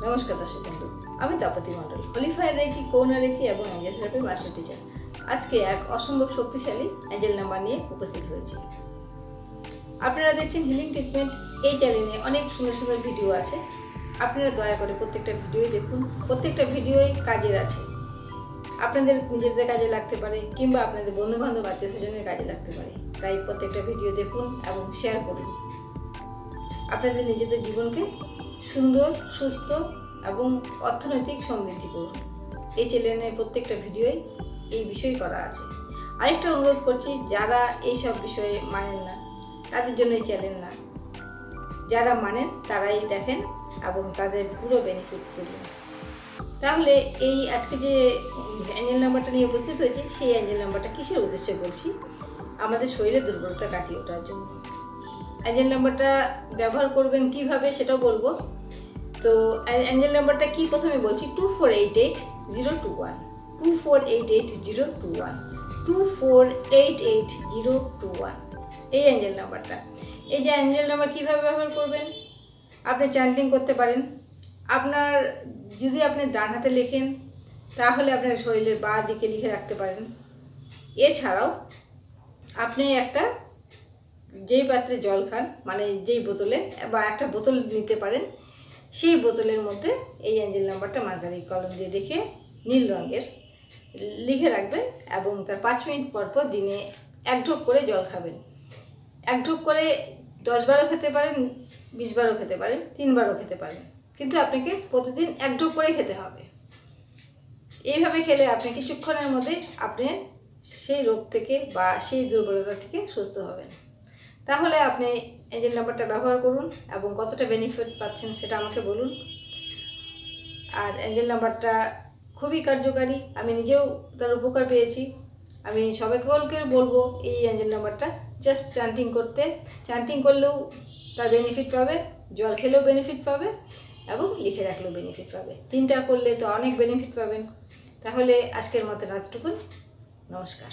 নমস্কার দর্শক বন্ধু, আমি তাপতি মণ্ডল, হোলিফায়ার রেকি, কৌনা রেকি এবং অ্যাঞ্জেল থেরাপির মাস্টার টিচার। আজকে এক অসম্ভব শক্তিশালী অ্যাঞ্জেল নাম্বার নিয়ে উপস্থিত হয়েছি। আপনারা দেখছেন হিলিং ট্রিটমেন্ট। এই চ্যানেলে অনেক সুন্দর সুন্দর ভিডিও আছে। আপনারা দয়া করে প্রত্যেকটা ভিডিওই দেখুন। প্রত্যেকটা ভিডিওই কাজের আছে। আপনাদের নিজেদের কাজে লাগতে পারে কিংবা আপনাদের বন্ধুবান্ধব আত্মীয় স্বজনের কাজে লাগতে পারে। তাই প্রত্যেকটা ভিডিও দেখুন এবং শেয়ার করুন। আপনাদের নিজেদের জীবনকে সুন্দর, সুস্থ এবং অর্থনৈতিক সমৃদ্ধি করুন। এই চ্যানেলের প্রত্যেকটা ভিডিওই এই বিষয় করা আছে। আরেকটা অনুরোধ করছি, যারা এইসব বিষয়ে মানেন না তাদের জন্য এই চ্যানেল না, যারা মানেন তারাই দেখেন এবং তাদের পুরো বেনিফিট তুলুন। তাহলে এই আজকে যে অ্যাঞ্জেল নাম্বারটা নিয়ে উপস্থিত হয়েছে, সেই অ্যাঞ্জেল নাম্বারটা কিসের উদ্দেশ্যে বলছি? আমাদের শরীরের দুর্বলতা কাটিয়ে ওঠার জন্য। অ্যাঞ্জেল নাম্বারটা ব্যবহার করবেন কিভাবে সেটাও বলবো। তো অ্যাঞ্জেল নাম্বারটা কি প্রথমে বলছি, 2488-021 2488-021 2488-021 এই অ্যাঞ্জেল নাম্বারটা। এই যে অ্যাঞ্জেল নাম্বার কীভাবে ব্যবহার করবেন, আপনি চ্যান্টিং করতে পারেন। আপনার যদি আপনি ডান হাতে লেখেন তাহলে আপনার শরীরের বাঁ দিকে লিখে রাখতে পারেন। এছাড়াও আপনি একটা যেই পাত্রে জল খান, মানে যেই বোতলে, বা একটা বোতল নিতে পারেন, সেই বোতলের মধ্যে এই অ্যাঞ্জেল নাম্বারটা মার্কারি কলম দিয়ে রেখে নীল রঙের লিখে রাখবেন এবং তার 5 মিনিট পর পর দিনে 1 ঢোক করে জল খাবেন। 1 ঢোক করে 10 বারও খেতে পারেন, 20 বারও খেতে পারেন, 3 বারও খেতে পারেন, কিন্তু আপনাকে প্রতিদিন 1 ঢোক করে খেতে হবে। এইভাবে খেলে আপনি কিছুক্ষণের মধ্যে আপনি সেই রোগ থেকে বা সেই দুর্বলতা থেকে সুস্থ হবেন। তাহলে আপনি অ্যাঞ্জেল নাম্বারটা ব্যবহার করুন এবং কতটা বেনিফিট পাচ্ছেন সেটা আমাকে বলুন। আর অ্যাঞ্জেল নাম্বারটা খুবই কার্যকারী, আমি নিজেও তার উপকার পেয়েছি। আমি সবাইকে বলবো এই অ্যাঞ্জেল নাম্বারটা জাস্ট চ্যান্টিং করতে। চ্যান্টিং করলেও তার বেনিফিট পাবে, জল খেলেও বেনিফিট পাবে এবং লিখে রাখলেও বেনিফিট পাবে। 3টা করলে তো অনেক বেনিফিট পাবেন। তাহলে আজকের মতো এতটুকুন। নমস্কার।